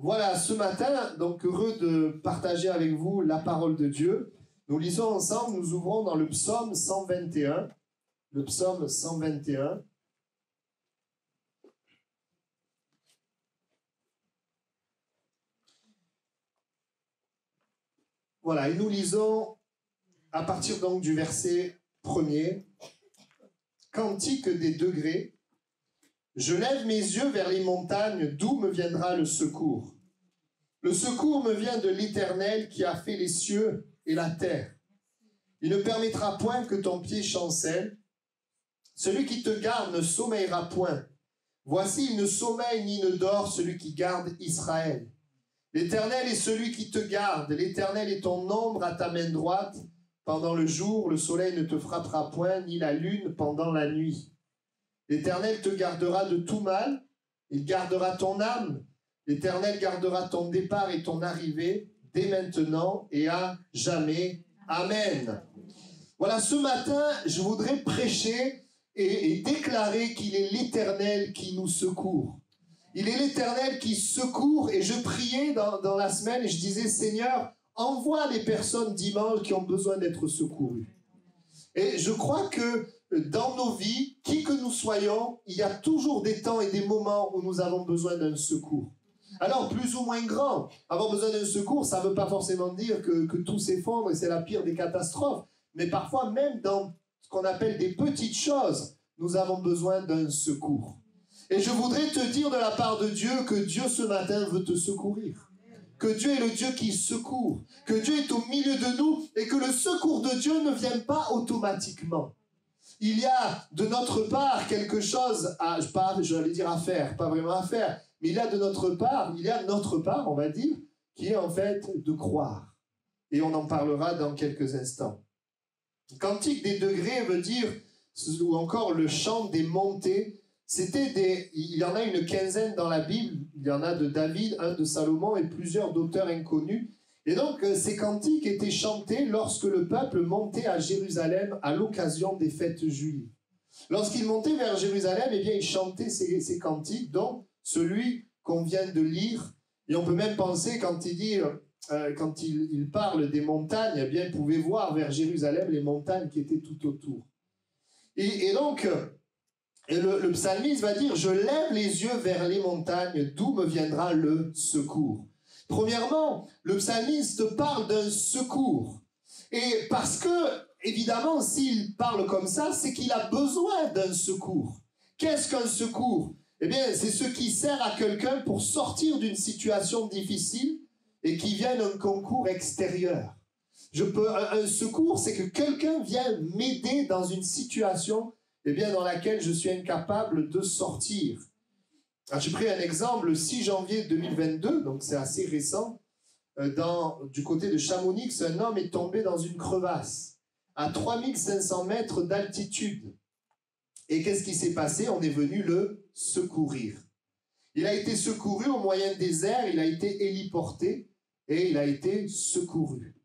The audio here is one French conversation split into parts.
Voilà, ce matin, donc heureux de partager avec vous la parole de Dieu. Nous lisons ensemble, nous ouvrons dans le psaume 121. Le psaume 121. Voilà, et nous lisons à partir donc du verset 1er, Cantique des degrés. Je lève mes yeux vers les montagnes, d'où me viendra le secours? Le secours me vient de l'Éternel qui a fait les cieux et la terre. Il ne permettra point que ton pied chancelle. Celui qui te garde ne sommeillera point. Voici, il ne sommeille ni ne dort celui qui garde Israël. L'Éternel est celui qui te garde. L'Éternel est ton ombre à ta main droite. Pendant le jour, le soleil ne te frappera point, ni la lune pendant la nuit. L'Éternel te gardera de tout mal. Il gardera ton âme. L'Éternel gardera ton départ et ton arrivée dès maintenant et à jamais. Amen. Voilà, ce matin, je voudrais prêcher et déclarer qu'il est l'Éternel qui nous secourt. Il est l'Éternel qui secourt, et je priais dans la semaine et je disais, Seigneur, envoie les personnes dimanche qui ont besoin d'être secourues. Et je crois que dans nos vies, qui que nous soyons, il y a toujours des temps et des moments où nous avons besoin d'un secours. Alors, plus ou moins grand, avoir besoin d'un secours, ça ne veut pas forcément dire que tout s'effondre et c'est la pire des catastrophes. Mais parfois, même dans ce qu'on appelle des petites choses, nous avons besoin d'un secours. Et je voudrais te dire de la part de Dieu que Dieu ce matin veut te secourir. Que Dieu est le Dieu qui secourt. Que Dieu est au milieu de nous et que le secours de Dieu ne vient pas automatiquement. Il y a de notre part quelque chose à, j'allais dire à faire, pas vraiment à faire, mais il y a notre part, on va dire, qui est en fait de croire. Et on en parlera dans quelques instants. Cantique des degrés veut dire, ou encore le chant des montées. Il y en a une quinzaine dans la Bible. Il y en a de David, un de Salomon et plusieurs d'auteurs inconnus. Et donc, ces cantiques étaient chantés lorsque le peuple montait à Jérusalem à l'occasion des fêtes juives. Lorsqu'il montait vers Jérusalem, eh bien, il chantait ces cantiques, dont celui qu'on vient de lire. Et on peut même penser, quand il parle des montagnes, eh bien, il pouvait voir vers Jérusalem les montagnes qui étaient tout autour. Et donc, le psalmiste va dire « Je lève les yeux vers les montagnes, d'où me viendra le secours ?» Premièrement, le psalmiste parle d'un secours. Et parce que, évidemment, s'il parle comme ça, c'est qu'il a besoin d'un secours. Qu'est-ce qu'un secours? Eh bien, c'est ce qui sert à quelqu'un pour sortir d'une situation difficile et qui vient d'un concours extérieur. Un secours, c'est que quelqu'un vient m'aider dans une situation dans laquelle je suis incapable de sortir. Alors, j'ai pris un exemple, le 6 janvier 2022, donc c'est assez récent, du côté de Chamonix, un homme est tombé dans une crevasse à 3500 mètres d'altitude. Et qu'est-ce qui s'est passé? On est venu le secourir. Il a été secouru au moyen des airs, il a été héliporté et il a été secouru.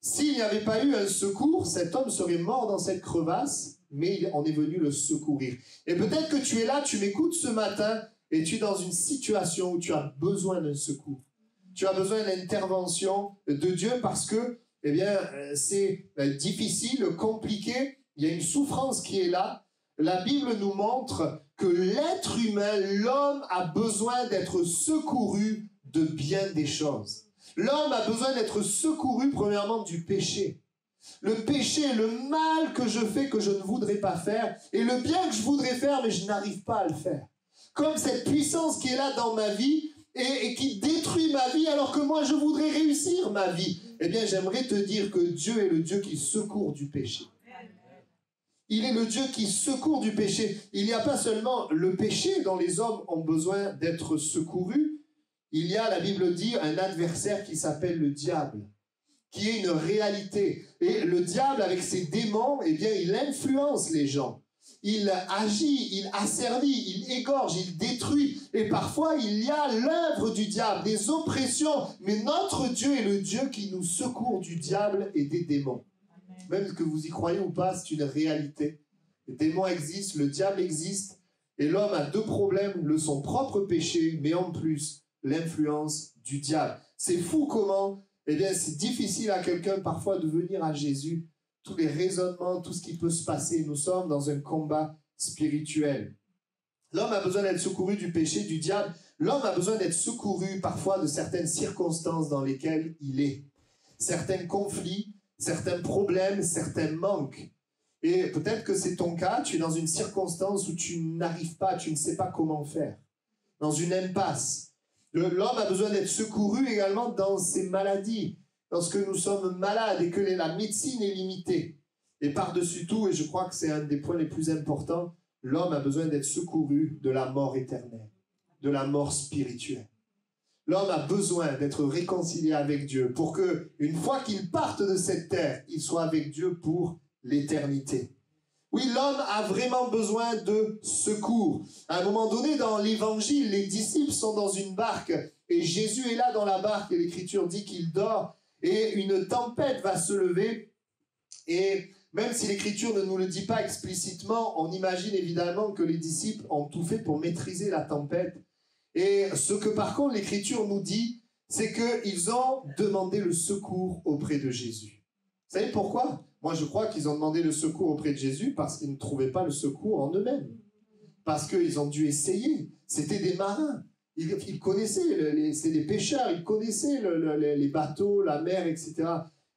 S'il n'y avait pas eu un secours, cet homme serait mort dans cette crevasse, mais on est venu le secourir. Et peut-être que tu es là, tu m'écoutes ce matin, et tu es dans une situation où tu as besoin d'un secours. Tu as besoin d'une intervention de Dieu parce que, c'est difficile, compliqué, il y a une souffrance qui est là. La Bible nous montre que l'être humain, l'homme, a besoin d'être secouru de bien des choses. L'homme a besoin d'être secouru, premièrement, du péché. Le péché, le mal que je fais, que je ne voudrais pas faire, et le bien que je voudrais faire, mais je n'arrive pas à le faire. Comme cette puissance qui est là dans ma vie, et qui détruit ma vie, alors que moi, je voudrais réussir ma vie. Eh bien, j'aimerais te dire que Dieu est le Dieu qui secourt du péché. Il est le Dieu qui secourt du péché. Il n'y a pas seulement le péché dont les hommes ont besoin d'être secourus. Il y a, la Bible dit, un adversaire qui s'appelle le diable, qui est une réalité. Et le diable, avec ses démons, il influence les gens. Il agit, il asservit, il égorge, il détruit. Et parfois, il y a l'œuvre du diable, des oppressions. Mais notre Dieu est le Dieu qui nous secourt du diable et des démons. Même que vous y croyez ou pas, c'est une réalité. Les démons existent, le diable existe. Et l'homme a deux problèmes, son propre péché, mais en plus, l'influence du diable. C'est fou comment, eh bien, c'est difficile à quelqu'un parfois de venir à Jésus. Tous les raisonnements, tout ce qui peut se passer. Nous sommes dans un combat spirituel. L'homme a besoin d'être secouru du péché, du diable. L'homme a besoin d'être secouru parfois de certaines circonstances dans lesquelles il est. Certains conflits, certains problèmes, certains manques. Et peut-être que c'est ton cas, tu es dans une circonstance où tu n'arrives pas, tu ne sais pas comment faire. Dans une impasse. L'homme a besoin d'être secouru également dans ses maladies. Lorsque nous sommes malades et que la médecine est limitée. Et par-dessus tout, et je crois que c'est un des points les plus importants, l'homme a besoin d'être secouru de la mort éternelle, de la mort spirituelle. L'homme a besoin d'être réconcilié avec Dieu pour que, une fois qu'il parte de cette terre, il soit avec Dieu pour l'éternité. Oui, l'homme a vraiment besoin de secours. À un moment donné, dans l'évangile, les disciples sont dans une barque et Jésus est là dans la barque et l'Écriture dit qu'il dort et une tempête va se lever. Et même si l'Écriture ne nous le dit pas explicitement, on imagine évidemment que les disciples ont tout fait pour maîtriser la tempête. Et ce que par contre l'Écriture nous dit, c'est qu'ils ont demandé le secours auprès de Jésus. Vous savez pourquoi ? Moi, je crois qu'ils ont demandé le secours auprès de Jésus parce qu'ils ne trouvaient pas le secours en eux-mêmes. Parce qu'ils ont dû essayer. C'était des marins. Ils connaissaient, c'est des pêcheurs, ils connaissaient les bateaux, la mer, etc.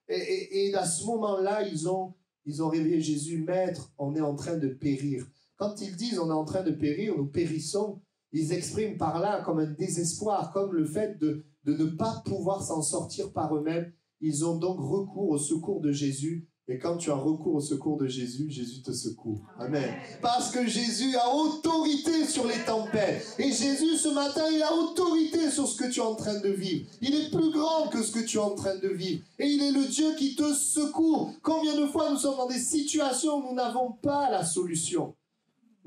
Et à ce moment-là, ils ont réveillé Jésus, Maître, on est en train de périr. Quand ils disent on est en train de périr, nous périssons, ils expriment par là comme un désespoir, comme le fait de ne pas pouvoir s'en sortir par eux-mêmes. Ils ont donc recours au secours de Jésus. Et quand tu as recours au secours de Jésus, Jésus te secourt. Amen. Parce que Jésus a autorité sur les tempêtes. Et Jésus, ce matin, il a autorité sur ce que tu es en train de vivre. Il est plus grand que ce que tu es en train de vivre. Et il est le Dieu qui te secourt. Combien de fois nous sommes dans des situations où nous n'avons pas la solution.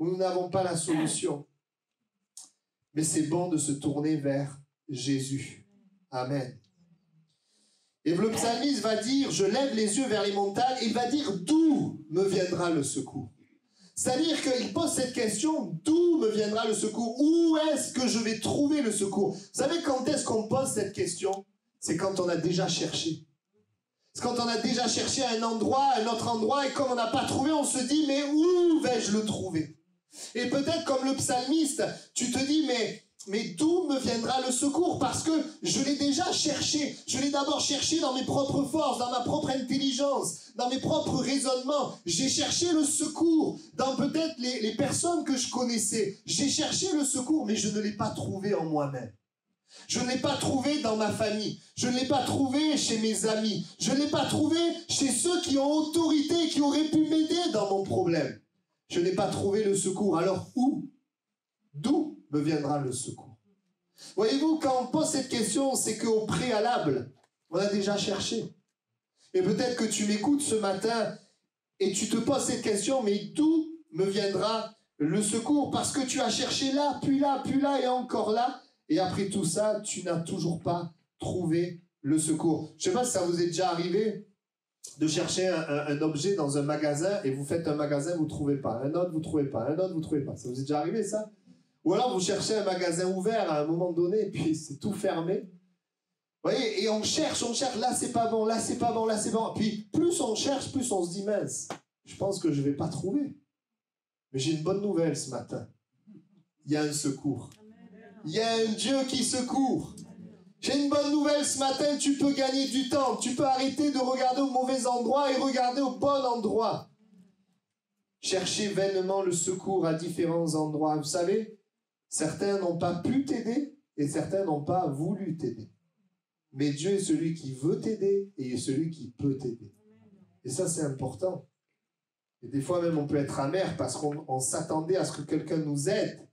Où nous n'avons pas la solution. Mais c'est bon de se tourner vers Jésus. Amen. Et le psalmiste va dire, je lève les yeux vers les montagnes, il va dire, d'où me viendra le secours? C'est-à-dire qu'il pose cette question, d'où me viendra le secours? Où est-ce que je vais trouver le secours? Vous savez quand est-ce qu'on pose cette question? C'est quand on a déjà cherché. C'est quand on a déjà cherché un endroit, un autre endroit, et comme on n'a pas trouvé, on se dit, mais où vais-je le trouver? Et peut-être comme le psalmiste, tu te dis, mais d'où me viendra le secours? Parce que je l'ai déjà cherché. Je l'ai d'abord cherché dans mes propres forces, dans ma propre intelligence, dans mes propres raisonnements. J'ai cherché le secours dans peut-être les personnes que je connaissais. J'ai cherché le secours, mais je ne l'ai pas trouvé en moi-même. Je ne l'ai pas trouvé dans ma famille. Je ne l'ai pas trouvé chez mes amis. Je ne l'ai pas trouvé chez ceux qui ont autorité, qui auraient pu m'aider dans mon problème. Je n'ai pas trouvé le secours. Alors où? D'où me viendra le secours? Voyez-vous, quand on pose cette question, c'est qu'au préalable, on a déjà cherché. Et peut-être que tu m'écoutes ce matin et tu te poses cette question, mais d'où me viendra le secours? Parce que tu as cherché là, puis là, puis là et encore là. Et après tout ça, tu n'as toujours pas trouvé le secours. Je ne sais pas si ça vous est déjà arrivé de chercher un objet dans un magasin et vous faites un magasin, vous ne trouvez pas. Un autre, vous ne trouvez pas. Un autre, vous ne trouvez pas. Ça vous est déjà arrivé, ça? Ou alors vous cherchez un magasin ouvert à un moment donné et puis c'est tout fermé. Vous voyez, et on cherche, là c'est pas bon, là c'est pas bon, là c'est bon. Puis plus on cherche, plus on se dit mince, je pense que je ne vais pas trouver. Mais j'ai une bonne nouvelle ce matin. Il y a un secours. Il y a un Dieu qui secourt. J'ai une bonne nouvelle ce matin, tu peux gagner du temps. Tu peux arrêter de regarder au mauvais endroit et regarder au bon endroit. Chercher vainement le secours à différents endroits. Vous savez, certains n'ont pas pu t'aider et certains n'ont pas voulu t'aider. Mais Dieu est celui qui veut t'aider et est celui qui peut t'aider. Et ça, c'est important. Et des fois même, on peut être amer parce qu'on s'attendait à ce que quelqu'un nous aide.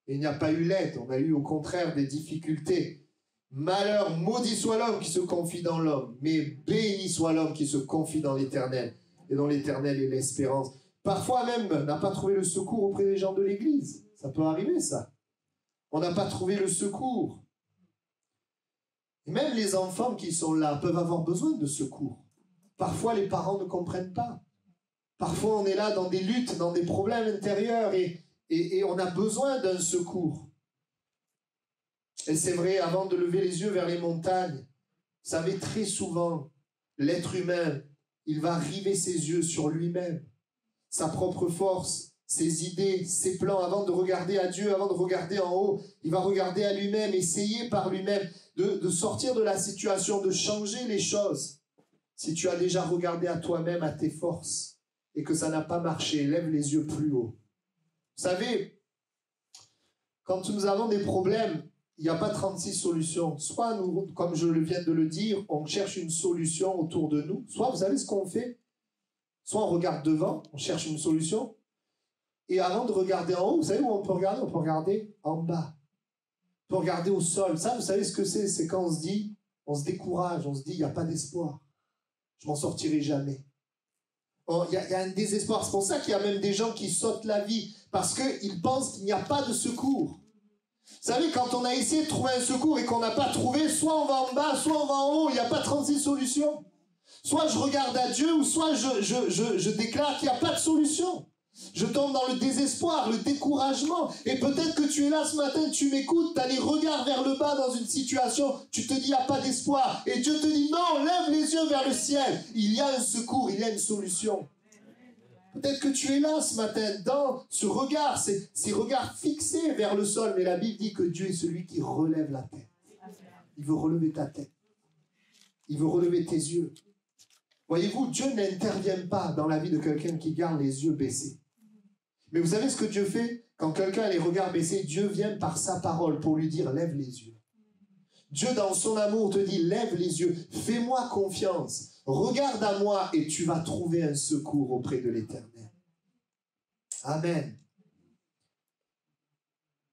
Et il n'y a pas eu l'aide. On a eu au contraire des difficultés. Malheur, maudit soit l'homme qui se confie dans l'homme. Mais béni soit l'homme qui se confie dans l'Éternel. Et dans l'Éternel est l'espérance. Parfois même, on n'a pas trouvé le secours auprès des gens de l'Église. Ça peut arriver, ça. On n'a pas trouvé le secours. Et même les enfants qui sont là peuvent avoir besoin de secours. Parfois, les parents ne comprennent pas. Parfois, on est là dans des luttes, dans des problèmes intérieurs et on a besoin d'un secours. Et c'est vrai, avant de lever les yeux vers les montagnes, vous savez, très souvent, l'être humain, il va river ses yeux sur lui-même, sa propre force, ses idées, ses plans. Avant de regarder à Dieu, avant de regarder en haut, il va regarder à lui-même, essayer par lui-même de sortir de la situation, de changer les choses. Si tu as déjà regardé à toi-même, à tes forces, et que ça n'a pas marché, lève les yeux plus haut. Vous savez, quand nous avons des problèmes, il n'y a pas 36 solutions. Soit nous, comme je viens de le dire, on cherche une solution autour de nous. Soit, vous savez ce qu'on fait? Soit on regarde devant, on cherche une solution. Et avant de regarder en haut, vous savez où on peut regarder? On peut regarder en bas. On peut regarder au sol. Ça, vous savez ce que c'est? C'est quand on se dit, on se décourage, on se dit, il n'y a pas d'espoir. Je m'en sortirai jamais. Il y a un désespoir. C'est pour ça qu'il y a même des gens qui sautent la vie. Parce qu'ils pensent qu'il n'y a pas de secours. Vous savez, quand on a essayé de trouver un secours et qu'on n'a pas trouvé, soit on va en bas, soit on va en haut, il n'y a pas 36 solutions. Soit je regarde à Dieu, ou soit je déclare qu'il n'y a pas de solution. Je tombe dans le désespoir, le découragement. Et peut-être que tu es là ce matin, tu m'écoutes, tu as les regards vers le bas dans une situation, tu te dis il n'y a pas d'espoir. Et Dieu te dit non, lève les yeux vers le ciel. Il y a un secours, il y a une solution. Peut-être que tu es là ce matin, dans ce regard, ces regards fixés vers le sol. Mais la Bible dit que Dieu est celui qui relève la tête. Il veut relever ta tête. Il veut relever tes yeux. Voyez-vous, Dieu n'intervient pas dans la vie de quelqu'un qui garde les yeux baissés. Mais vous savez ce que Dieu fait? Quand quelqu'un a les regards baissés, Dieu vient par sa parole pour lui dire « lève les yeux ». Dieu, dans son amour, te dit « lève les yeux, fais-moi confiance, regarde à moi et tu vas trouver un secours auprès de l'Éternel. » Amen.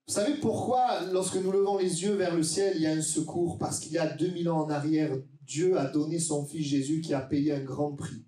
Vous savez pourquoi, lorsque nous levons les yeux vers le ciel, il y a un secours? Parce qu'il y a 2000 ans en arrière, Dieu a donné son Fils Jésus qui a payé un grand prix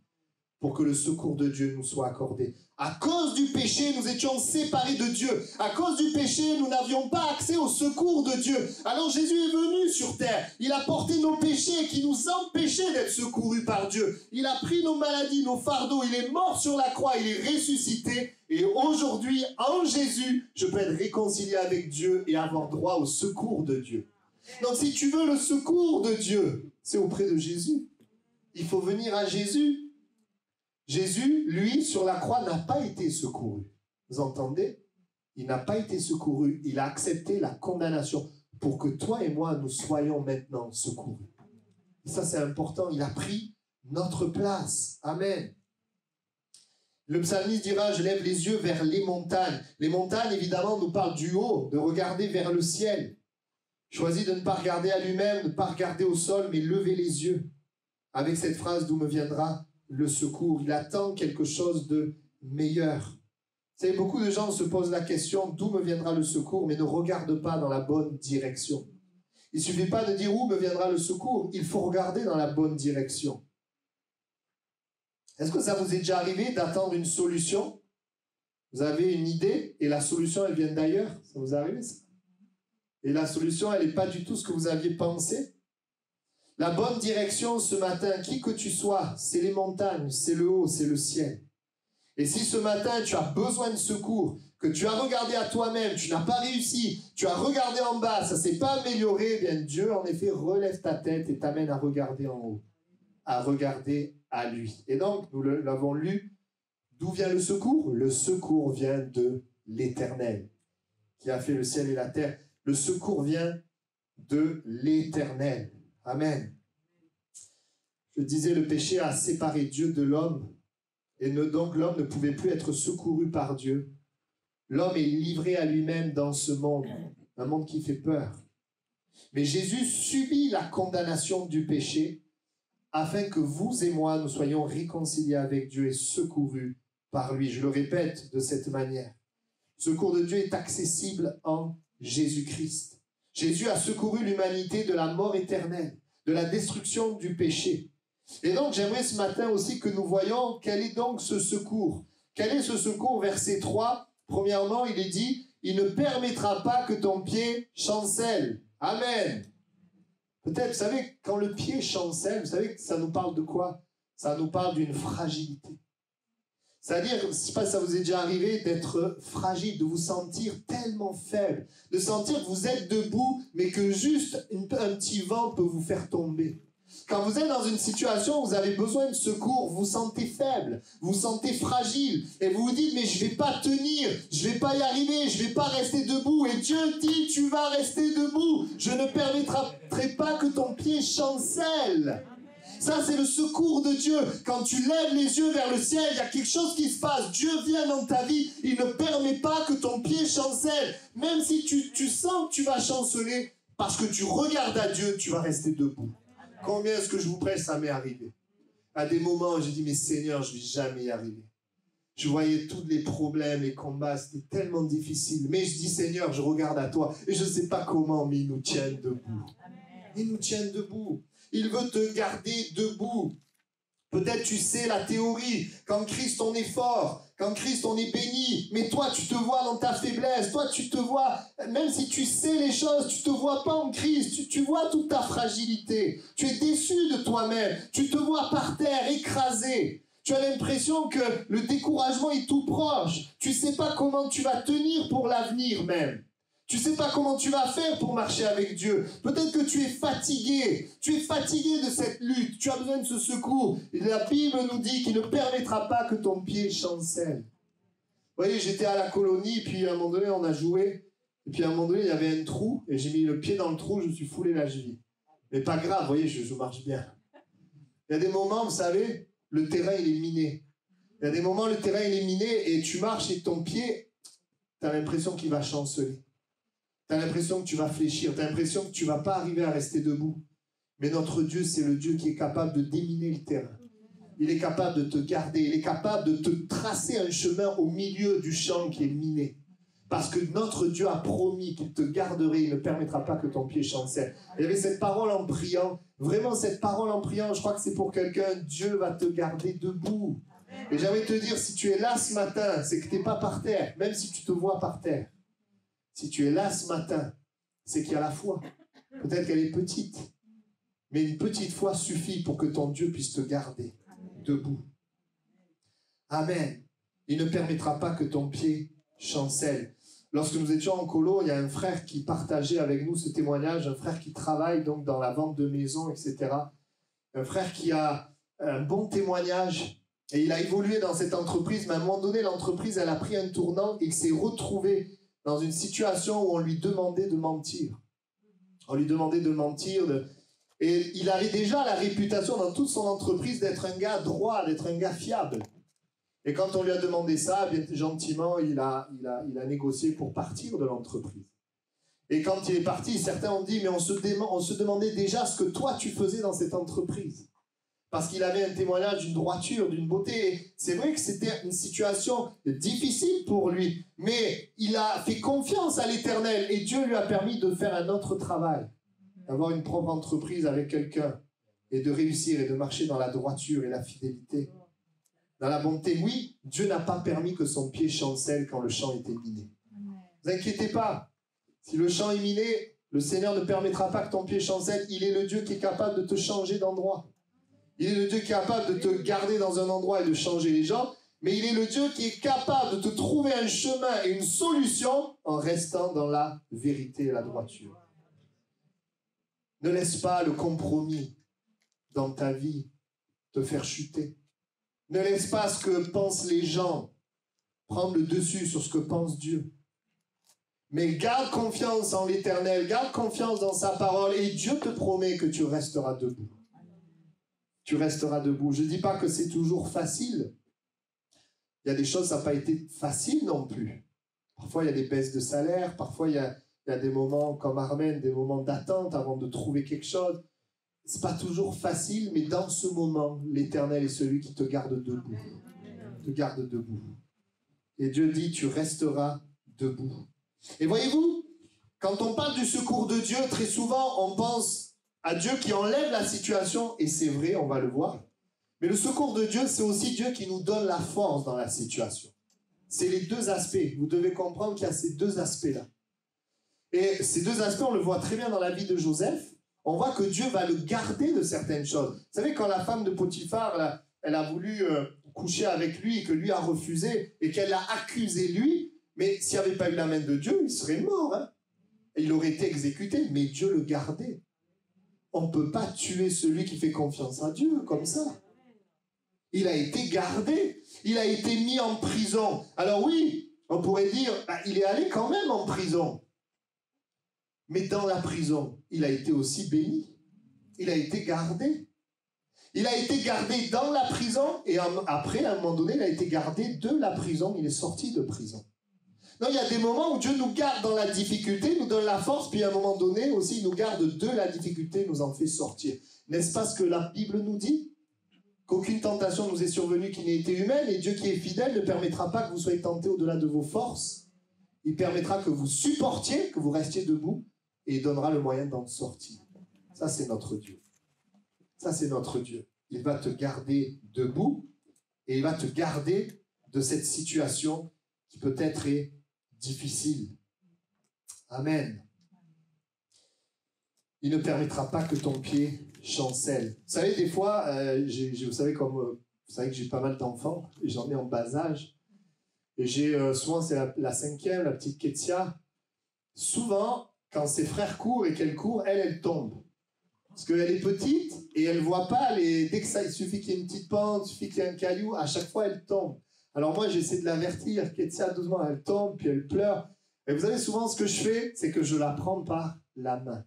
pour que le secours de Dieu nous soit accordé. À cause du péché, nous étions séparés de Dieu. À cause du péché, nous n'avions pas accès au secours de Dieu. Alors Jésus est venu sur terre. Il a porté nos péchés qui nous empêchaient d'être secourus par Dieu. Il a pris nos maladies, nos fardeaux. Il est mort sur la croix. Il est ressuscité. Et aujourd'hui, en Jésus, je peux être réconcilié avec Dieu et avoir droit au secours de Dieu. Donc si tu veux le secours de Dieu, c'est auprès de Jésus. Il faut venir à Jésus. Jésus, lui, sur la croix, n'a pas été secouru. Vous entendez? Il n'a pas été secouru. Il a accepté la condamnation pour que toi et moi, nous soyons maintenant secourus. Et ça, c'est important. Il a pris notre place. Amen. Le psalmiste dira, je lève les yeux vers les montagnes. Les montagnes, évidemment, nous parlent du haut, de regarder vers le ciel. Choisis de ne pas regarder à lui-même, de ne pas regarder au sol, mais lever les yeux. Avec cette phrase, d'où me viendra le secours. Il attend quelque chose de meilleur. Vous savez, beaucoup de gens se posent la question, d'où me viendra le secours, mais ne regardent pas dans la bonne direction. Il ne suffit pas de dire où me viendra le secours, il faut regarder dans la bonne direction. Est-ce que ça vous est déjà arrivé d'attendre une solution? Vous avez une idée et la solution, elle vient d'ailleurs? Ça vous est arrivé ça? Et la solution, elle n'est pas du tout ce que vous aviez pensé? La bonne direction ce matin, qui que tu sois, c'est les montagnes, c'est le haut, c'est le ciel. Et si ce matin tu as besoin de secours, que tu as regardé à toi-même, tu n'as pas réussi, tu as regardé en bas, ça ne s'est pas amélioré, eh bien Dieu en effet relève ta tête et t'amène à regarder en haut, à regarder à lui. Et donc, nous l'avons lu, d'où vient le secours? Le secours vient de l'Éternel, qui a fait le ciel et la terre. Le secours vient de l'Éternel. Amen. Je disais, le péché a séparé Dieu de l'homme, et donc l'homme ne pouvait plus être secouru par Dieu. L'homme est livré à lui-même dans ce monde, un monde qui fait peur. Mais Jésus subit la condamnation du péché, afin que vous et moi, nous soyons réconciliés avec Dieu et secourus par lui. Je le répète de cette manière. Le secours de Dieu est accessible en Jésus-Christ. Jésus a secouru l'humanité de la mort éternelle, de la destruction du péché. Et donc, j'aimerais ce matin aussi que nous voyions quel est donc ce secours. Quel est ce secours? Verset 3, premièrement, il est dit, « Il ne permettra pas que ton pied chancelle. » Amen. Peut-être, vous savez, quand le pied chancelle, vous savez que ça nous parle de quoi? Ça nous parle d'une fragilité. C'est-à-dire, je ne sais pas si ça vous est déjà arrivé d'être fragile, de vous sentir tellement faible, de sentir que vous êtes debout, mais que juste un petit vent peut vous faire tomber. Quand vous êtes dans une situation où vous avez besoin de secours, vous vous sentez faible, vous vous sentez fragile, et vous vous dites, mais je ne vais pas tenir, je ne vais pas y arriver, je ne vais pas rester debout. Et Dieu dit, tu vas rester debout, je ne permettrai pas que ton pied chancelle. Ça, c'est le secours de Dieu. Quand tu lèves les yeux vers le ciel, il y a quelque chose qui se passe. Dieu vient dans ta vie. Il ne permet pas que ton pied chancelle. Même si tu sens que tu vas chanceler, parce que tu regardes à Dieu, tu vas rester debout. Combien est-ce que je vous prêche, ça m'est arrivé. À des moments où j'ai dit, mais Seigneur, je ne vais jamais y arriver. Je voyais tous les problèmes, les combats, c'était tellement difficile. Mais je dis, Seigneur, je regarde à toi. Et je ne sais pas comment, mais il nous tient debout. Il nous tient debout. Il veut te garder debout. Peut-être tu sais la théorie. Quand Christ, on est fort. Quand Christ, on est béni. Mais toi, tu te vois dans ta faiblesse. Toi, tu te vois, même si tu sais les choses, tu ne te vois pas en Christ. Tu vois toute ta fragilité. Tu es déçu de toi-même. Tu te vois par terre, écrasé. Tu as l'impression que le découragement est tout proche. Tu ne sais pas comment tu vas tenir pour l'avenir même. Tu ne sais pas comment tu vas faire pour marcher avec Dieu. Peut-être que tu es fatigué. Tu es fatigué de cette lutte. Tu as besoin de ce secours. Et la Bible nous dit qu'il ne permettra pas que ton pied chancelle. Vous voyez, j'étais à la colonie, puis à un moment donné, on a joué. Et puis à un moment donné, il y avait un trou. Et j'ai mis le pied dans le trou, je me suis foulé la cheville. Mais pas grave, vous voyez, je marche bien. Il y a des moments, vous savez, le terrain, il est miné. Il y a des moments, le terrain, il est miné, et tu marches et ton pied, tu as l'impression qu'il va chanceler. Tu as l'impression que tu vas fléchir, tu as l'impression que tu ne vas pas arriver à rester debout. Mais notre Dieu, c'est le Dieu qui est capable de déminer le terrain. Il est capable de te garder, il est capable de te tracer un chemin au milieu du champ qui est miné. Parce que notre Dieu a promis qu'il te garderait, il ne permettra pas que ton pied chancelle. Il y avait cette parole en priant, vraiment cette parole en priant, je crois que c'est pour quelqu'un, Dieu va te garder debout. Et j'aimerais te dire, si tu es là ce matin, c'est que tu n'es pas par terre, même si tu te vois par terre. Si tu es là ce matin, c'est qu'il y a la foi. Peut-être qu'elle est petite, mais une petite foi suffit pour que ton Dieu puisse te garder debout. Amen. Il ne permettra pas que ton pied chancelle. Lorsque nous étions en colo, il y a un frère qui partageait avec nous ce témoignage, un frère qui travaille donc dans la vente de maisons, etc. Un frère qui a un bon témoignage et il a évolué dans cette entreprise, mais à un moment donné, l'entreprise, elle a pris un tournant et il s'est retrouvé dans une situation où on lui demandait de mentir. On lui demandait de mentir. Et il avait déjà la réputation dans toute son entreprise d'être un gars droit, d'être un gars fiable. Et quand on lui a demandé ça, bien gentiment, il a négocié pour partir de l'entreprise. Et quand il est parti, certains ont dit, mais on se demandait déjà ce que toi tu faisais dans cette entreprise. Parce qu'il avait un témoignage d'une droiture, d'une beauté. C'est vrai que c'était une situation difficile pour lui, mais il a fait confiance à l'Éternel et Dieu lui a permis de faire un autre travail, d'avoir une propre entreprise avec quelqu'un et de réussir et de marcher dans la droiture et la fidélité. Dans la bonté, oui, Dieu n'a pas permis que son pied chancelle quand le champ était miné. Ne vous inquiétez pas, si le champ est miné, le Seigneur ne permettra pas que ton pied chancelle. Il est le Dieu qui est capable de te changer d'endroit. Il est le Dieu qui est capable de te garder dans un endroit et de changer les gens, mais il est le Dieu qui est capable de te trouver un chemin et une solution en restant dans la vérité et la droiture. Ne laisse pas le compromis dans ta vie te faire chuter. Ne laisse pas ce que pensent les gens prendre le dessus sur ce que pense Dieu. Mais garde confiance en l'Éternel, garde confiance dans sa parole et Dieu te promet que tu resteras debout. Tu resteras debout. Je ne dis pas que c'est toujours facile. Il y a des choses, ça n'a pas été facile non plus. Parfois, il y a des baisses de salaire. Parfois, il y a des moments comme Armen, des moments d'attente avant de trouver quelque chose. Ce n'est pas toujours facile, mais dans ce moment, l'Éternel est celui qui te garde debout. Te garde debout. Et Dieu dit, tu resteras debout. Et voyez-vous, quand on parle du secours de Dieu, très souvent, on pense à Dieu qui enlève la situation, et c'est vrai, on va le voir. Mais le secours de Dieu, c'est aussi Dieu qui nous donne la force dans la situation. C'est les deux aspects. Vous devez comprendre qu'il y a ces deux aspects-là. Et ces deux aspects, on le voit très bien dans la vie de Joseph. On voit que Dieu va le garder de certaines choses. Vous savez, quand la femme de Potiphar, là, elle a voulu couché avec lui et que lui a refusé et qu'elle l'a accusé lui, mais s'il n'y avait pas eu la main de Dieu, il serait mort. Hein. Et il aurait été exécuté, mais Dieu le gardait. On ne peut pas tuer celui qui fait confiance à Dieu comme ça. Il a été gardé, il a été mis en prison. Alors oui, on pourrait dire, il est allé quand même en prison. Mais dans la prison, il a été aussi béni. Il a été gardé. Il a été gardé dans la prison et après, à un moment donné, il a été gardé de la prison. Il est sorti de prison. Non, il y a des moments où Dieu nous garde dans la difficulté, nous donne la force, puis à un moment donné aussi, il nous garde de la difficulté, nous en fait sortir. N'est-ce pas ce que la Bible nous dit? Qu'aucune tentation nous est survenue qui n'ait été humaine, et Dieu qui est fidèle ne permettra pas que vous soyez tentés au-delà de vos forces. Il permettra que vous supportiez, que vous restiez debout, et il donnera le moyen d'en sortir. Ça, c'est notre Dieu. Ça, c'est notre Dieu. Il va te garder debout, et il va te garder de cette situation qui peut-être est difficile. Amen. Il ne permettra pas que ton pied chancelle. Vous savez, des fois, vous savez que j'ai pas mal d'enfants, et j'en ai en bas âge. Et j'ai souvent, c'est la cinquième, la petite Ketia. Souvent, quand ses frères courent et qu'elle court, elle tombe. Parce qu'elle est petite et elle ne voit pas, dès que ça, il suffit qu'il y ait une petite pente, il suffit qu'il y ait un caillou, à chaque fois, elle tombe. Alors moi, j'essaie de l'avertir, Ketia, doucement, elle tombe, puis elle pleure. Et vous savez, souvent, ce que je fais, c'est que je la prends par la main.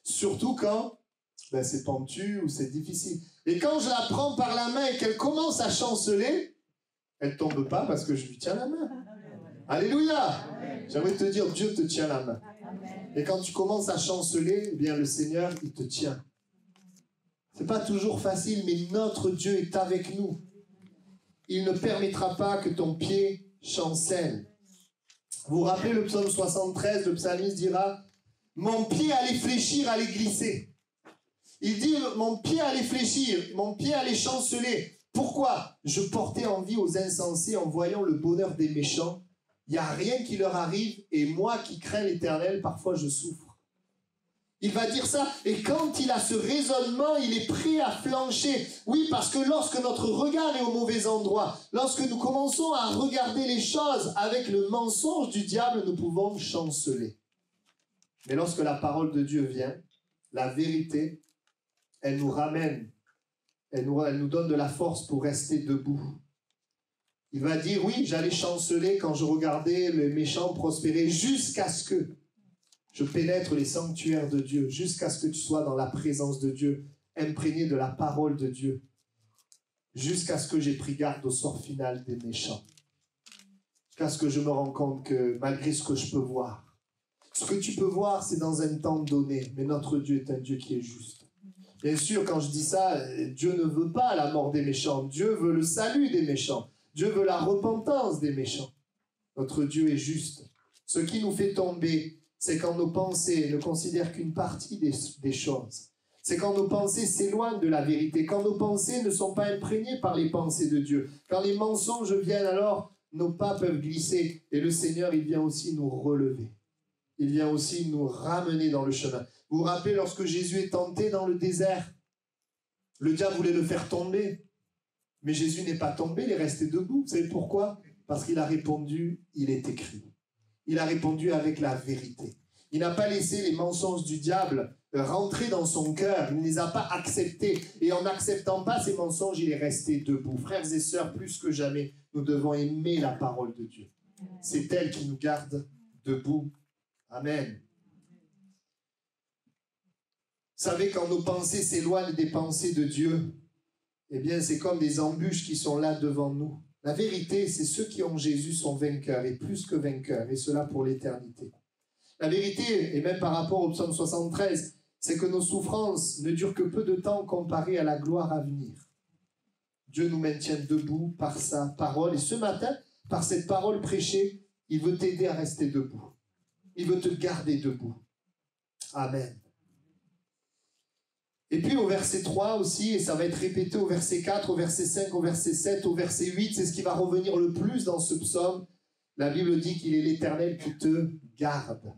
Surtout quand c'est pentu ou c'est difficile. Et quand je la prends par la main et qu'elle commence à chanceler, elle ne tombe pas parce que je lui tiens la main. Alléluia! J'aimerais te dire, Dieu te tient la main. Et quand tu commences à chanceler, eh bien le Seigneur, il te tient. C'est pas toujours facile, mais notre Dieu est avec nous. Il ne permettra pas que ton pied chancelle. Vous vous rappelez le psaume 73, le psalmiste dira, « Mon pied allait fléchir, allait glisser. » Il dit, « Mon pied allait fléchir, mon pied allait chanceler. » Pourquoi? Je portais envie aux insensés en voyant le bonheur des méchants. Il n'y a rien qui leur arrive, et moi qui crains l'Éternel, parfois je souffre. Il va dire ça, et quand il a ce raisonnement, il est prêt à flancher. Oui, parce que lorsque notre regard est au mauvais endroit, lorsque nous commençons à regarder les choses avec le mensonge du diable, nous pouvons chanceler. Mais lorsque la parole de Dieu vient, la vérité, elle nous ramène, elle nous donne de la force pour rester debout. Il va dire, oui, j'allais chanceler quand je regardais les méchants prospérer jusqu'à ce que je pénètre les sanctuaires de Dieu, jusqu'à ce que tu sois dans la présence de Dieu, imprégné de la parole de Dieu, jusqu'à ce que j'ai pris garde au sort final des méchants, jusqu'à ce que je me rends compte que malgré ce que je peux voir, ce que tu peux voir, c'est dans un temps donné, mais notre Dieu est un Dieu qui est juste. Bien sûr, quand je dis ça, Dieu ne veut pas la mort des méchants, Dieu veut le salut des méchants. Dieu veut la repentance des méchants. Notre Dieu est juste. Ce qui nous fait tomber, c'est quand nos pensées ne considèrent qu'une partie des choses. C'est quand nos pensées s'éloignent de la vérité, quand nos pensées ne sont pas imprégnées par les pensées de Dieu. Quand les mensonges viennent, alors nos pas peuvent glisser. Et le Seigneur, il vient aussi nous relever. Il vient aussi nous ramener dans le chemin. Vous vous rappelez, lorsque Jésus est tenté dans le désert, le diable voulait le faire tomber. Mais Jésus n'est pas tombé, il est resté debout. Vous savez pourquoi? Parce qu'il a répondu, il est écrit. Il a répondu avec la vérité. Il n'a pas laissé les mensonges du diable rentrer dans son cœur. Il ne les a pas acceptés. Et en n'acceptant pas ces mensonges, il est resté debout. Frères et sœurs, plus que jamais, nous devons aimer la parole de Dieu. C'est elle qui nous garde debout. Amen. Vous savez, quand nos pensées s'éloignent des pensées de Dieu, eh bien, c'est comme des embûches qui sont là devant nous. La vérité, c'est ceux qui ont Jésus sont vainqueurs, et plus que vainqueurs, et cela pour l'éternité. La vérité, et même par rapport au psaume 73, c'est que nos souffrances ne durent que peu de temps comparées à la gloire à venir. Dieu nous maintient debout par sa parole, et ce matin, par cette parole prêchée, il veut t'aider à rester debout. Il veut te garder debout. Amen. Et puis au verset 3 aussi, et ça va être répété au verset 4, au verset 5, au verset 7, au verset 8, c'est ce qui va revenir le plus dans ce psaume. La Bible dit qu'il est l'Éternel qui te garde.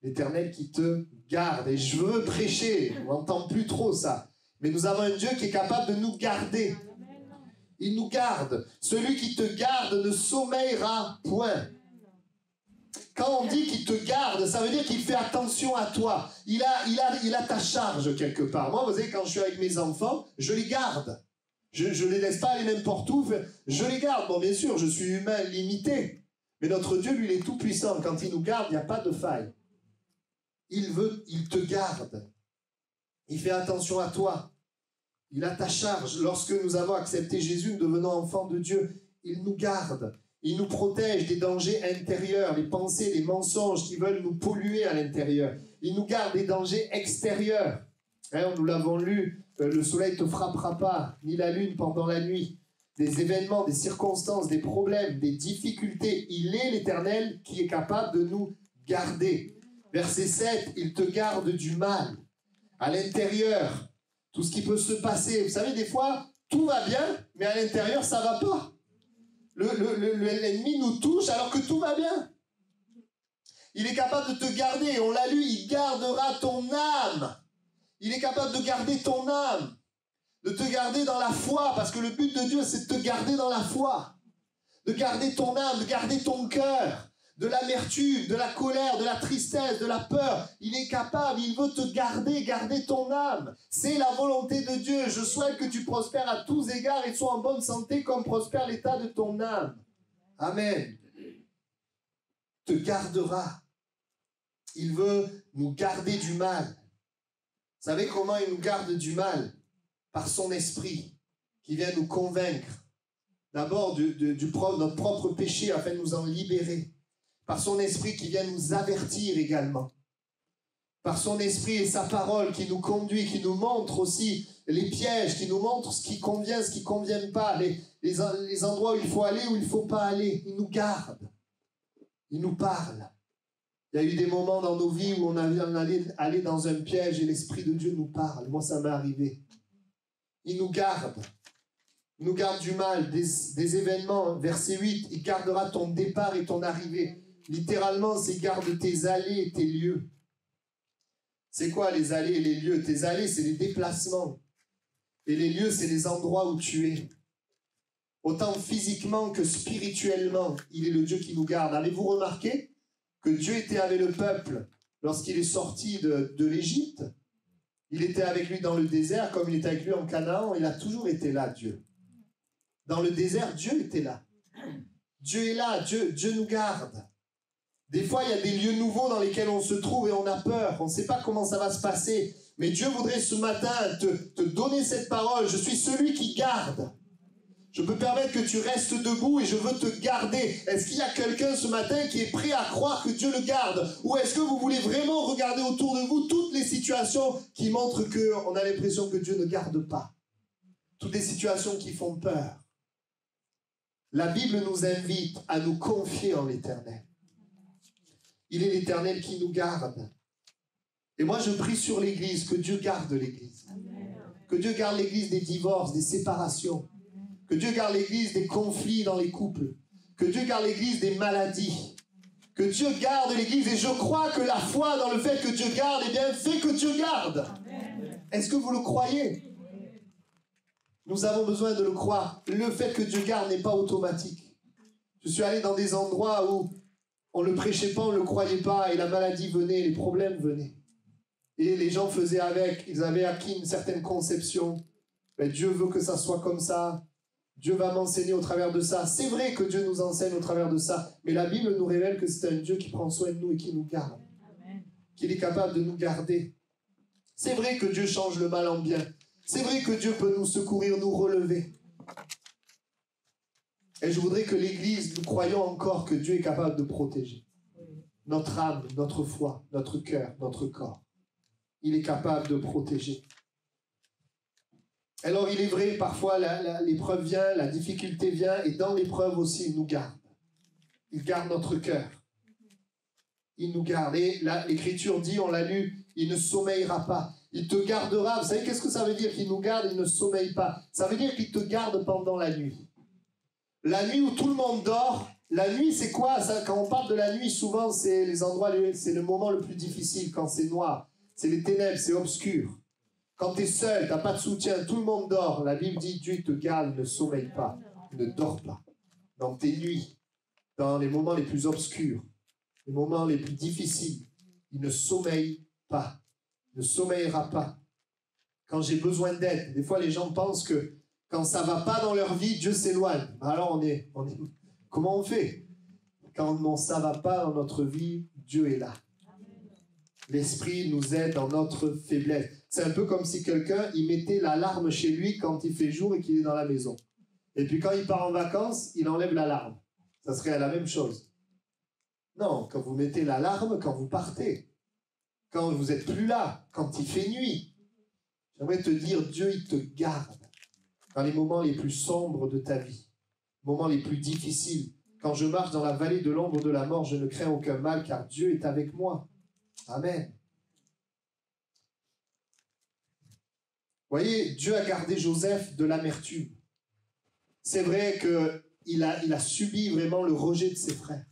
L'Éternel qui te garde. Et je veux prêcher, on n'entend plus trop ça. Mais nous avons un Dieu qui est capable de nous garder. Il nous garde. Celui qui te garde ne sommeillera point. Quand on dit qu'il te garde, ça veut dire qu'il fait attention à toi. Il a ta charge quelque part. Moi, vous savez, quand je suis avec mes enfants, je les garde. Je ne les laisse pas aller n'importe où. Je les garde. Bon, bien sûr, je suis humain limité. Mais notre Dieu, lui, il est tout puissant. Quand il nous garde, il n'y a pas de faille. Il te garde. Il fait attention à toi. Il a ta charge. Lorsque nous avons accepté Jésus, nous devenons enfants de Dieu. Il nous garde. Il nous protège des dangers intérieurs, les pensées, les mensonges qui veulent nous polluer à l'intérieur. Il nous garde des dangers extérieurs. Hein, nous l'avons lu, le soleil ne te frappera pas, ni la lune pendant la nuit. Des événements, des circonstances, des problèmes, des difficultés. Il est l'Éternel qui est capable de nous garder. Verset 7, il te garde du mal. À l'intérieur, tout ce qui peut se passer. Vous savez, des fois, tout va bien, mais à l'intérieur, ça ne va pas. L'ennemi nous touche alors que tout va bien. Il est capable de te garder. On l'a lu, il gardera ton âme. Il est capable de garder ton âme. De te garder dans la foi. Parce que le but de Dieu, c'est de te garder dans la foi. De garder ton âme, de garder ton cœur. De l'amertume, de la colère, de la tristesse, de la peur. Il est capable, il veut te garder, garder ton âme. C'est la volonté de Dieu. Je souhaite que tu prospères à tous égards et sois en bonne santé comme prospère l'état de ton âme. Amen. Te gardera. Il veut nous garder du mal. Vous savez comment il nous garde du mal? Par son esprit qui vient nous convaincre. D'abord notre propre péché afin de nous en libérer. Par son esprit qui vient nous avertir également. Par son esprit et sa parole qui nous conduit, qui nous montre aussi les pièges, qui nous montre ce qui convient, ce qui ne convient pas, les endroits où il faut aller, où il ne faut pas aller. Il nous garde. Il nous parle. Il y a eu des moments dans nos vies où on allait aller dans un piège et l'Esprit de Dieu nous parle. Moi, ça m'est arrivé. Il nous garde. Il nous garde du mal, des événements. Verset 8, il gardera ton départ et ton arrivée. Littéralement, c'est garde tes allées et tes lieux. C'est quoi les allées et les lieux? Tes allées, c'est les déplacements. Et les lieux, c'est les endroits où tu es. Autant physiquement que spirituellement, il est le Dieu qui nous garde. Avez-vous remarqué que Dieu était avec le peuple lorsqu'il est sorti de l'Égypte? Il était avec lui dans le désert comme il était avec lui en Canaan. Il a toujours été là, Dieu. Dans le désert, Dieu était là. Dieu est là, Dieu nous garde. Des fois, il y a des lieux nouveaux dans lesquels on se trouve et on a peur. On ne sait pas comment ça va se passer. Mais Dieu voudrait ce matin te donner cette parole. Je suis celui qui garde. Je peux permettre que tu restes debout et je veux te garder. Est-ce qu'il y a quelqu'un ce matin qui est prêt à croire que Dieu le garde? Ou est-ce que vous voulez vraiment regarder autour de vous toutes les situations qui montrent qu'on a l'impression que Dieu ne garde pas? Toutes les situations qui font peur. La Bible nous invite à nous confier en l'Éternel. Il est l'Éternel qui nous garde. Et moi, je prie sur l'Église, que Dieu garde l'Église. Que Dieu garde l'Église des divorces, des séparations. Que Dieu garde l'Église des conflits dans les couples. Que Dieu garde l'Église des maladies. Que Dieu garde l'Église. Et je crois que la foi dans le fait que Dieu garde, eh bien, fait que Dieu garde. Est-ce que vous le croyez? Nous avons besoin de le croire. Le fait que Dieu garde n'est pas automatique. Je suis allé dans des endroits où on ne le prêchait pas, on ne le croyait pas, et la maladie venait, les problèmes venaient. Et les gens faisaient avec, ils avaient acquis une certaine conception. Mais Dieu veut que ça soit comme ça. Dieu va m'enseigner au travers de ça. C'est vrai que Dieu nous enseigne au travers de ça, mais la Bible nous révèle que c'est un Dieu qui prend soin de nous et qui nous garde. Qu'il est capable de nous garder. C'est vrai que Dieu change le mal en bien. C'est vrai que Dieu peut nous secourir, nous relever. Et je voudrais que l'Église, nous croyons encore que Dieu est capable de protéger notre âme, notre foi, notre cœur, notre corps. Il est capable de protéger. Alors il est vrai, parfois l'épreuve vient, la difficulté vient, et dans l'épreuve aussi, il nous garde. Il garde notre cœur. Il nous garde. Et là, l'Écriture dit, on l'a lu, il ne sommeillera pas. Il te gardera. Vous savez qu'est-ce que ça veut dire qu'il nous garde, il ne sommeille pas? Ça veut dire qu'il te garde pendant la nuit. La nuit où tout le monde dort. La nuit, c'est quoi ça? Quand on parle de la nuit, souvent, c'est c'est le moment le plus difficile, quand c'est noir. C'est les ténèbres, c'est obscur. Quand tu es seul, tu n'as pas de soutien, tout le monde dort. La Bible dit, Dieu te garde, ne sommeille pas, ne dors pas. Dans tes nuits, dans les moments les plus obscurs, les moments les plus difficiles, il ne sommeille pas, ne sommeillera pas. Quand j'ai besoin d'aide, des fois les gens pensent que quand ça ne va pas dans leur vie, Dieu s'éloigne. Alors comment on fait? Quand ça ne va pas dans notre vie, Dieu est là. L'Esprit nous aide dans notre faiblesse. C'est un peu comme si quelqu'un, il mettait l'alarme chez lui quand il fait jour et qu'il est dans la maison. Et puis quand il part en vacances, il enlève l'alarme. Ça serait la même chose. Non, quand vous mettez l'alarme, quand vous partez, quand vous n'êtes plus là, quand il fait nuit, j'aimerais te dire, Dieu, il te garde dans les moments les plus sombres de ta vie, les moments les plus difficiles. Quand je marche dans la vallée de l'ombre de la mort, je ne crains aucun mal, car Dieu est avec moi. Amen. Voyez, Dieu a gardé Joseph de l'amertume. C'est vrai qu'il a subi vraiment le rejet de ses frères.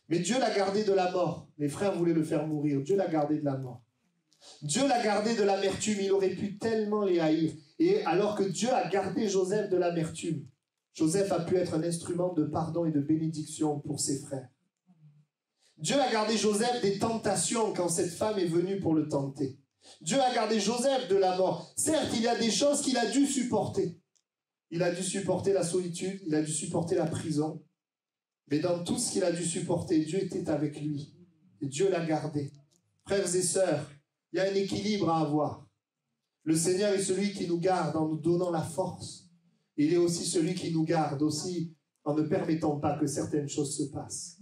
Mais Dieu l'a gardé de la mort. Les frères voulaient le faire mourir. Dieu l'a gardé de la mort. Dieu l'a gardé de l'amertume. Il aurait pu tellement les haïr. Et alors que Dieu a gardé Joseph de l'amertume, Joseph a pu être un instrument de pardon et de bénédiction pour ses frères. Dieu a gardé Joseph des tentations quand cette femme est venue pour le tenter. Dieu a gardé Joseph de la mort. Certes, il y a des choses qu'il a dû supporter. Il a dû supporter la solitude, il a dû supporter la prison. Mais dans tout ce qu'il a dû supporter, Dieu était avec lui. Et Dieu l'a gardé. Frères et sœurs, il y a un équilibre à avoir. Le Seigneur est celui qui nous garde en nous donnant la force. Il est aussi celui qui nous garde aussi en ne permettant pas que certaines choses se passent.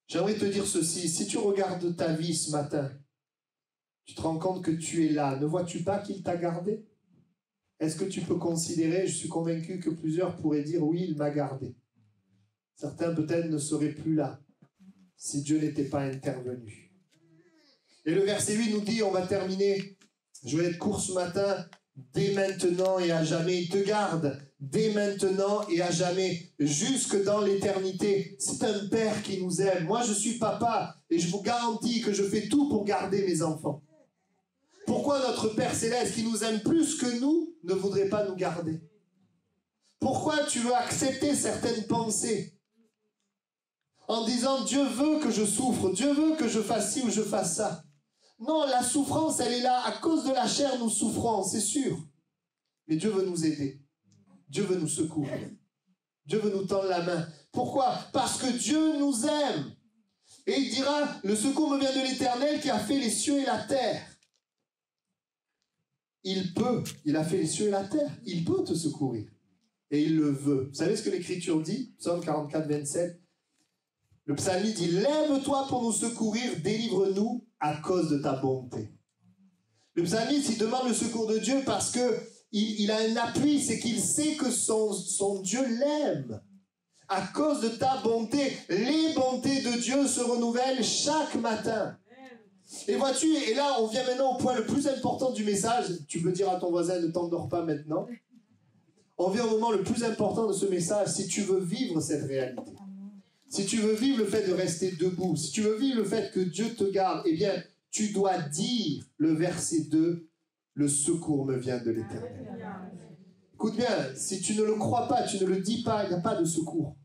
J'aimerais te dire ceci, si tu regardes ta vie ce matin, tu te rends compte que tu es là, ne vois-tu pas qu'il t'a gardé? Est-ce que tu peux considérer, je suis convaincu que plusieurs pourraient dire oui, il m'a gardé. Certains peut-être ne seraient plus là si Dieu n'était pas intervenu. Et le verset 8 nous dit, on va terminer, je vais être court ce matin, dès maintenant et à jamais, il te garde, dès maintenant et à jamais, jusque dans l'éternité. C'est un père qui nous aime. Moi, je suis papa et je vous garantis que je fais tout pour garder mes enfants. Pourquoi notre Père Céleste, qui nous aime plus que nous, ne voudrait pas nous garder? Pourquoi tu veux accepter certaines pensées en disant Dieu veut que je souffre, Dieu veut que je fasse ci ou je fasse ça? Non, la souffrance, elle est là. À cause de la chair, nous souffrons, c'est sûr. Mais Dieu veut nous aider. Dieu veut nous secourir. Dieu veut nous tendre la main. Pourquoi? Parce que Dieu nous aime. Et il dira, le secours me vient de l'Éternel qui a fait les cieux et la terre. Il a fait les cieux et la terre. Il peut te secourir. Et il le veut. Vous savez ce que l'Écriture dit? Psaume 44, 27. Le psalmiste dit, lève-toi pour nous secourir, délivre-nous à cause de ta bonté. Le psalmiste, il demande le secours de Dieu parce qu'il a un appui, c'est qu'il sait que son Dieu l'aime. À cause de ta bonté, les bontés de Dieu se renouvellent chaque matin. Et vois-tu, et là on vient maintenant au point le plus important du message. Tu peux dire à ton voisin, ne t'endors pas maintenant. On vient au moment le plus important de ce message, si tu veux vivre cette réalité. Si tu veux vivre le fait de rester debout, si tu veux vivre le fait que Dieu te garde, eh bien, tu dois dire le verset 2, le secours me vient de l'Éternel. Écoute bien, si tu ne le crois pas, tu ne le dis pas, il n'y a pas de secours.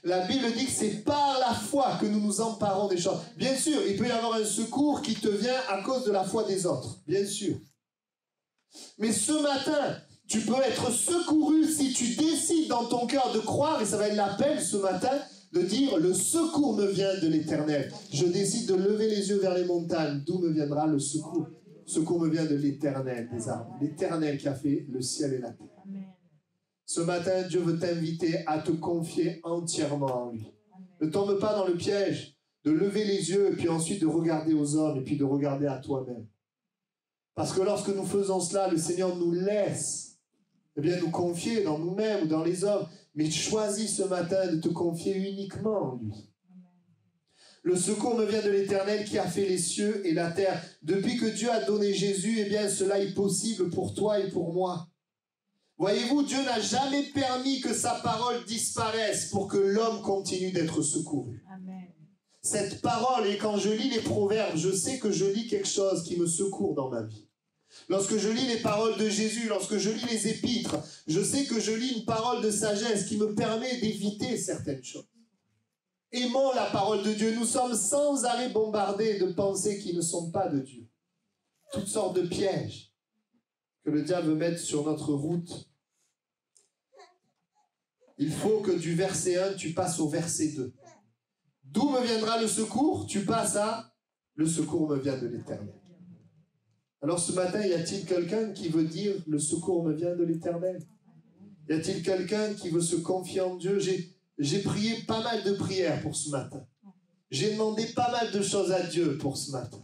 La Bible dit que c'est par la foi que nous nous emparons des choses. Bien sûr, il peut y avoir un secours qui te vient à cause de la foi des autres, bien sûr. Mais ce matin, tu peux être secouru si tu décides dans ton cœur de croire, et ça va être l'appel ce matin, de dire le secours me vient de l'Éternel. Je décide de lever les yeux vers les montagnes. D'où me viendra le secours? Le secours me vient de l'Éternel des armées. L'Éternel qui a fait le ciel et la terre. Ce matin, Dieu veut t'inviter à te confier entièrement en lui. Ne tombe pas dans le piège de lever les yeux et puis ensuite de regarder aux hommes et puis de regarder à toi-même. Parce que lorsque nous faisons cela, le Seigneur nous laisse nous confier dans nous-mêmes ou dans les hommes. Mais choisis ce matin de te confier uniquement en lui. Le secours me vient de l'Éternel qui a fait les cieux et la terre. Depuis que Dieu a donné Jésus, eh bien cela est possible pour toi et pour moi. Voyez-vous, Dieu n'a jamais permis que sa parole disparaisse pour que l'homme continue d'être secouru. Amen. Cette parole, et quand je lis les proverbes, je sais que je lis quelque chose qui me secourt dans ma vie. Lorsque je lis les paroles de Jésus, lorsque je lis les épîtres, je sais que je lis une parole de sagesse qui me permet d'éviter certaines choses. Aimons la parole de Dieu. Nous sommes sans arrêt bombardés de pensées qui ne sont pas de Dieu. Toutes sortes de pièges que le diable veut mettre sur notre route. Il faut que du verset 1, tu passes au verset 2. D'où me viendra le secours? Tu passes à le secours me vient de l'Éternel. Alors ce matin, y a-t-il quelqu'un qui veut dire le secours me vient de l'Éternel? Y a-t-il quelqu'un qui veut se confier en Dieu? J'ai prié pas mal de prières pour ce matin. J'ai demandé pas mal de choses à Dieu pour ce matin.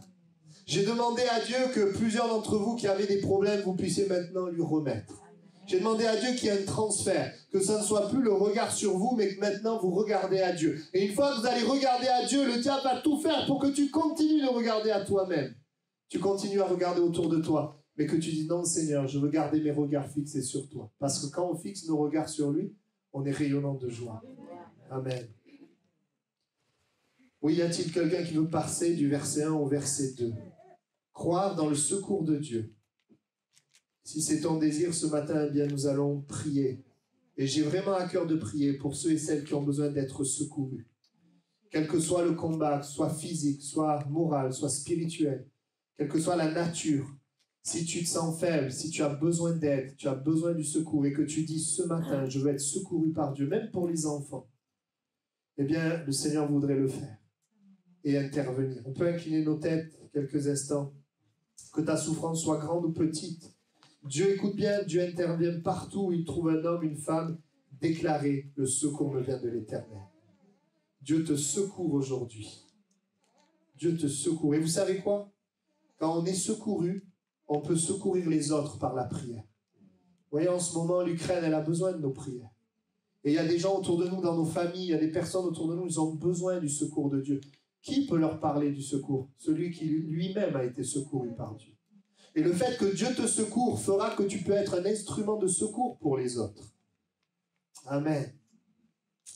J'ai demandé à Dieu que plusieurs d'entre vous qui avez des problèmes, vous puissiez maintenant lui remettre. J'ai demandé à Dieu qu'il y ait un transfert, que ça ne soit plus le regard sur vous, mais que maintenant vous regardez à Dieu. Et une fois que vous allez regarder à Dieu, le diable va tout faire pour que tu continues de regarder à toi-même. Tu continues à regarder autour de toi, mais que tu dis non Seigneur, je veux garder mes regards fixés sur toi. Parce que quand on fixe nos regards sur lui, on est rayonnant de joie. Amen. Oui, y a-t-il quelqu'un qui veut passer du verset 1 au verset 2? Croire dans le secours de Dieu. Si c'est ton désir ce matin, eh bien nous allons prier. Et j'ai vraiment à cœur de prier pour ceux et celles qui ont besoin d'être secourus. Quel que soit le combat, soit physique, soit moral, soit spirituel, quelle que soit la nature, si tu te sens faible, si tu as besoin d'aide, tu as besoin du secours et que tu dis ce matin, je veux être secouru par Dieu, même pour les enfants, eh bien le Seigneur voudrait le faire et intervenir. On peut incliner nos têtes quelques instants, que ta souffrance soit grande ou petite. Dieu écoute bien, Dieu intervient partout où il trouve un homme, une femme, déclarer le secours me vient de l'Éternel. Dieu te secourt aujourd'hui. Dieu te secourt. Et vous savez quoi? Quand on est secouru, on peut secourir les autres par la prière. Vous voyez, en ce moment, l'Ukraine, elle a besoin de nos prières. Et il y a des gens autour de nous, dans nos familles, il y a des personnes autour de nous, ils ont besoin du secours de Dieu. Qui peut leur parler du secours? Celui qui lui-même a été secouru par Dieu. Et le fait que Dieu te secourt fera que tu peux être un instrument de secours pour les autres. Amen.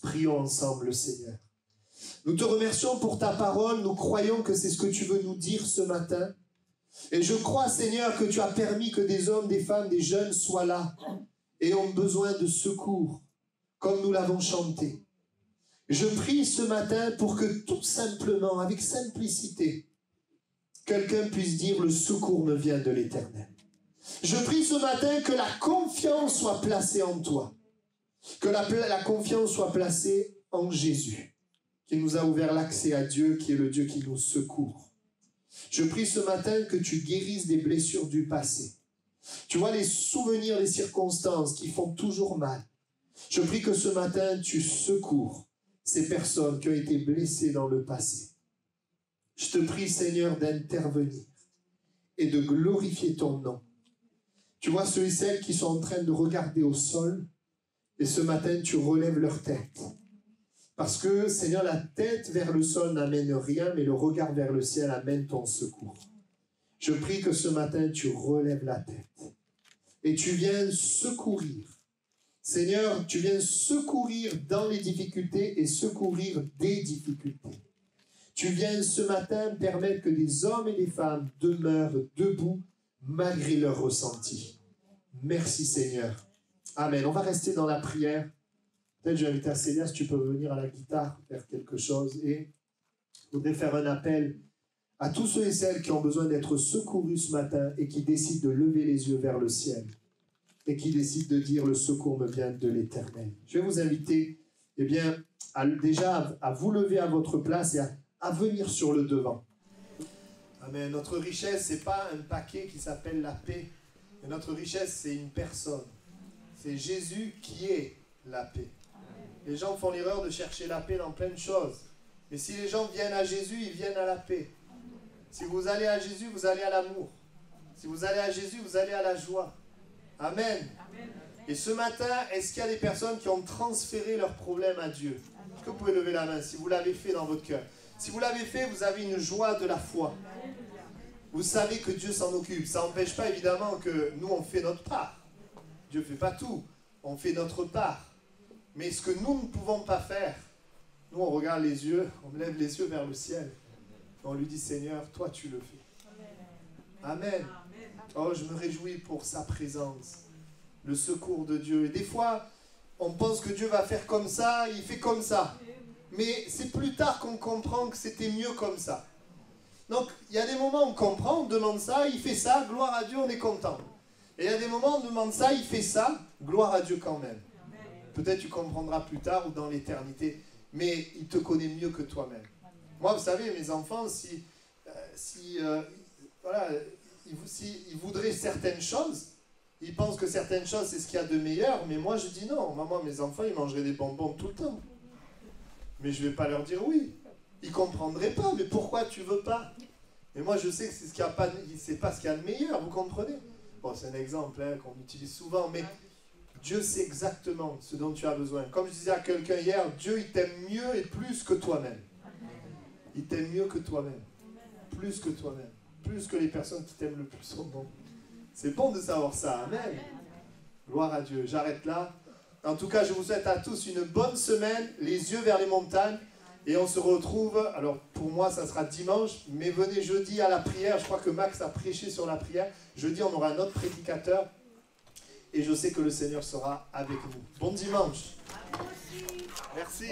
Prions ensemble le Seigneur. Nous te remercions pour ta parole. Nous croyons que c'est ce que tu veux nous dire ce matin. Et je crois, Seigneur, que tu as permis que des hommes, des femmes, des jeunes soient là et ont besoin de secours, comme nous l'avons chanté. Je prie ce matin pour que tout simplement, avec simplicité, quelqu'un puisse dire le secours me vient de l'Éternel. Je prie ce matin que la confiance soit placée en toi, que la confiance soit placée en Jésus, qui nous a ouvert l'accès à Dieu, qui est le Dieu qui nous secourt. Je prie ce matin que tu guérisses des blessures du passé. Tu vois les souvenirs, les circonstances qui font toujours mal. Je prie que ce matin tu secours ces personnes qui ont été blessées dans le passé. Je te prie, Seigneur, d'intervenir et de glorifier ton nom. Tu vois ceux et celles qui sont en train de regarder au sol et ce matin, tu relèves leur tête. Parce que, Seigneur, la tête vers le sol n'amène rien, mais le regard vers le ciel amène ton secours. Je prie que ce matin, tu relèves la tête et tu viens secourir. Seigneur, tu viens secourir dans les difficultés et secourir des difficultés. Tu viens ce matin permettre que des hommes et des femmes demeurent debout malgré leurs ressentis. Merci Seigneur. Amen. On va rester dans la prière. Peut-être je vais inviter à Célia, si tu peux venir à la guitare, faire quelque chose. Et je voudrais faire un appel à tous ceux et celles qui ont besoin d'être secourus ce matin et qui décident de lever les yeux vers le ciel et qui décident de dire le secours me vient de l'Éternel. Je vais vous inviter déjà à vous lever à votre place et à venir sur le devant. Amen. Notre richesse, ce n'est pas un paquet qui s'appelle la paix. Mais notre richesse, c'est une personne. C'est Jésus qui est la paix. Les gens font l'erreur de chercher la paix dans plein de choses. Mais si les gens viennent à Jésus, ils viennent à la paix. Si vous allez à Jésus, vous allez à l'amour. Si vous allez à Jésus, vous allez à la joie. Amen. Et ce matin, est-ce qu'il y a des personnes qui ont transféré leurs problèmes à Dieu? Est-ce que vous pouvez lever la main si vous l'avez fait dans votre cœur? Si vous l'avez fait, vous avez une joie de la foi. Vous savez que Dieu s'en occupe. Ça n'empêche pas évidemment que nous, on fait notre part. Dieu ne fait pas tout. On fait notre part. Mais ce que nous ne pouvons pas faire, Nous, on regarde les yeux, on lève les yeux vers le ciel. On lui dit, Seigneur, toi, tu le fais. Amen. Oh, je me réjouis pour sa présence, le secours de Dieu. Et des fois, on pense que Dieu va faire comme ça, il fait comme ça. Mais c'est plus tard qu'on comprend que c'était mieux comme ça. Donc, il y a des moments où on comprend, on demande ça, il fait ça, gloire à Dieu, on est content. Et il y a des moments où on demande ça, il fait ça, gloire à Dieu quand même. Peut-être tu comprendras plus tard ou dans l'éternité, mais il te connaît mieux que toi-même. Moi, vous savez, mes enfants, s'ils voudraient certaines choses, ils pensent que certaines choses, c'est ce qu'il y a de meilleur, mais moi, je dis non. Maman, mes enfants, ils mangeraient des bonbons tout le temps. Mais je ne vais pas leur dire oui. Ils ne comprendraient pas, mais pourquoi tu ne veux pas? Et moi, je sais que c'est pas ce qu'il y a de meilleur, vous comprenez? Bon, c'est un exemple qu'on utilise souvent, mais Dieu sait exactement ce dont tu as besoin. Comme je disais à quelqu'un hier, Dieu, il t'aime mieux et plus que toi-même. Il t'aime mieux que toi-même. Plus que toi-même. Plus que les personnes qui t'aiment le plus au monde. C'est bon de savoir ça. Amen. Gloire à Dieu. J'arrête là. En tout cas, je vous souhaite à tous une bonne semaine, les yeux vers les montagnes. Et on se retrouve, alors pour moi ça sera dimanche, mais venez jeudi à la prière. Je crois que Max a prêché sur la prière. Jeudi, on aura un autre prédicateur. Et je sais que le Seigneur sera avec nous. Bon dimanche. Merci.